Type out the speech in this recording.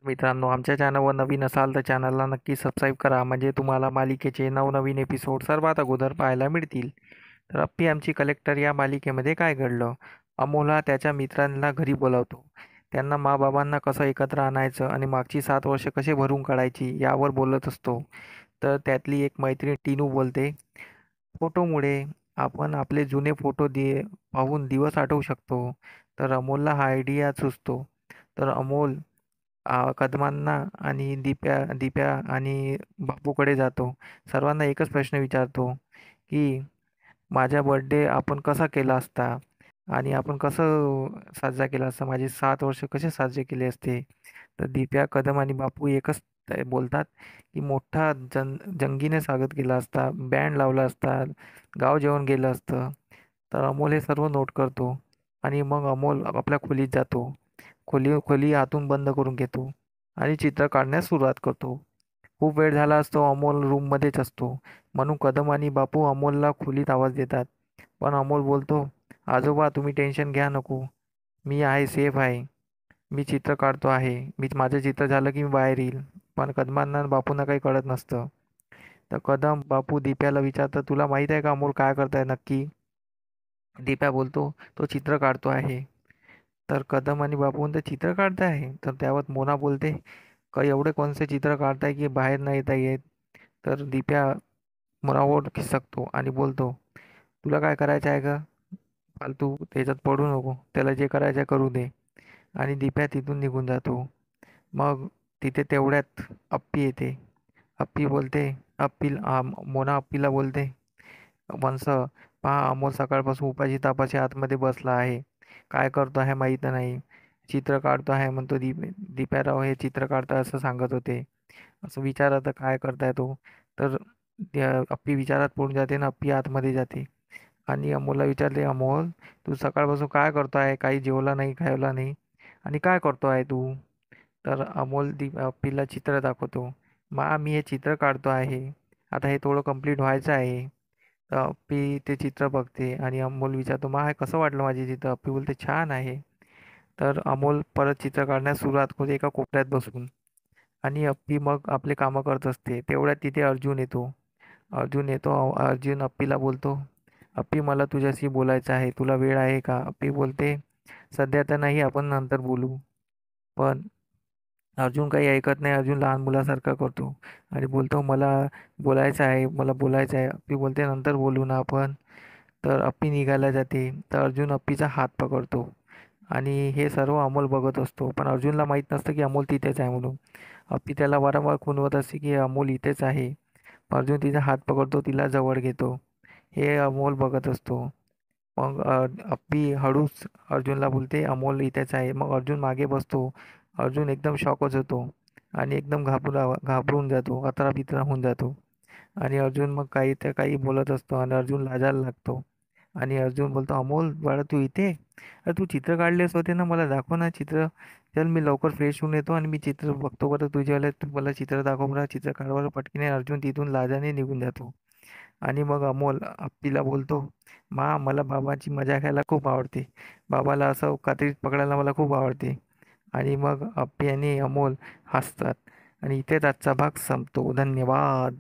मित्रांनो, आमच्या चॅनलवर नवीन असाल तर चॅनलला नक्की सबस्क्राईब करा, म्हणजे तुम्हाला मालिकेचे नवनवीन एपिसोड सर्वात अगोदर पाहायला मिळतील. तर अप्पी आमची कलेक्टर या मालिकेमध्ये काय घडलं? अमोल हा त्याच्या मित्रांना घरी बोलावतो. त्यांना माँ-बाबांना कसं एकत्र आणायचं आणि मागची 7 वर्ष कसे भरून काढायची यावर बोलत असतो. तर त्यातली एक मैत्रीण टीनू बोलते, फोटोमुळे आपण आपले जुने फोटो पाहून दिवस आठवू शकतो. तर अमोलला हा आयडिया सुचतो. तर अमोल कदमांना आणि दिप्या आणि बापूकडे जातो. सर्वांना एकच प्रश्न विचारतो, की माझा बर्थडे आपण कसा केला असता आणि आपण कसं साजरा केला असता, माझे 7 वर्ष कसे साजरे केले असते. तर दिप्या, कदम आणि बापू एकच बोलतात, की मोठा जंगीने स्वागत केला असता, बँड लावला असता, गाव जेवण गेलं असतं. तर अमोल हे सर्व नोट करतो आणि मग अमोल आपल्या खोलीत जातो. खोली आतून बंद करून घेतो आणि चित्र काढण्यास सुरुवात करतो. खूप वेळ झाला असतो, अमोल रूममध्येच असतो. म्हणून कदम आणि बापू अमोलला खोलीत आवाज देतात. पण अमोल बोलतो, आजोबा तुम्ही टेन्शन घ्या नको. मी आहे, सेफ आहे. मी चित्र काढतो आहे. माझं चित्र झालं की मी बाहेर येईल. पण कदमांना आणि बापूंना काही कळत नसतं. तर कदम, बापू दिप्याला विचारतात, तुला माहित आहे का अमोल काय करताय नक्की? दिप्या बोलतो, तो चित्र काढतो आहे. तर कदम आणि बापू म्हणतात, चित्र काढताय आहे? तर त्यावर मोना बोलते, काही एवढे कोणते चित्र काढताय की बाहेर नाही येता येत? तर दिप्या मोनावर खिसकतो आणि बोलतो, तुला काय करायचं आहे का? फालतू त्याच्यात पडू नको. त्याला जे करायचं आहे करू दे. आणि दिप्या तिथून निघून जातो. मग तिथे तेवढ्यात अप्पी येते. अप्पी बोलते, मोना अप्पीला बोलते, वंस, पहा अमोल सकाळपासून उपाशी तापाशी आतमध्ये बसला आहे. काय करतो आहे माहीत नाही. चित्र काढतो आहे म्हणतो. दिप्याराव हे चित्र काढता असं सांगत होते. असं विचारत काय करताय तो? तर अप्पी विचारात पडून जाते ना, अप्पी आतमध्ये जाते आणि अमोलला विचारते, अमोल तू सकाळपासून काय करतो आहे? काही जेवला नाही, खावला नाही आणि काय करतो आहे तू? तर अमोल अप्पीला चित्र दाखवतो. मी हे चित्र काढतो आहे. आता हे थोडं कंप्लीट व्हायचं आहे. तर अप्पी ते चित्र बघते आणि अमोल विचारतो, हे कसं वाटलं माझे चित्र? अप्पी बोलते, छान आहे. तर अमोल परत चित्र काढण्यास सुरुवात करते एका कोपऱ्यात बसून आणि अप्पी मग आपले कामं करत असते. तेवढ्यात तिथे अर्जुन अप्पीला बोलतो, अप्पी मला तुझ्याशी बोलायचं आहे. तुला वेळ आहे का? अप्पी बोलते, सध्या तर नाही, आपण नंतर बोलू. पण अर्जुन काही ऐकत नाही. अर्जुन लहान मुलासारखा करतो आणि बोलतो, मला बोलायचं आहे. अप्पी बोलते, नंतर बोलू ना आपण. तर अप्पी निघायला जाते. तर अर्जुन अप्पीचा हात पकडतो आणि हे सर्व अमोल बघत असतो. पण अर्जुनला माहीत नसतं की अमोल तिथेच आहे म्हणून. अप्पी त्याला वारंवार खुणवत असते की अमोल इथेच आहे. अर्जुन तिचा हात पकडतो, तिला जवळ घेतो. हे अमोल बघत असतो. मग अप्पी हळूच अर्जुनला बोलते, अमोल इथेच आहे. मग अर्जुन मागे बसतो. अर्जुन एकदम शॉकच होतो आणि एकदम घाबरून जातो, अतराबितरा होऊन जातो. आणि अर्जुन मग काही तर काही बोलत असतो आणि अर्जुन लाजायला लागतो. आणि अर्जुन बोलतो, अमोल बाळा तू इथे? अरे तू चित्र काढलेस होते ना, मला दाखव ना चित्र. चल मी लवकर फ्रेश होऊन येतो आणि मी चित्र बघतो बरं तुझ्यावाले. तू मला चित्र दाखव बरं, चित्र काढ बरं पटकीने. अर्जुन तिथून लाजाने निघून जातो. आणि मग अमोल अप्पीला बोलतो, मला बाबाची मजा घ्यायला खूप आवडते. बाबाला असं कात्रीत पकडायला मला खूप आवडते. आणि मग अप्पी आणि अमोल हसतात. आणि इथेच आजचा भाग संपतो. धन्यवाद.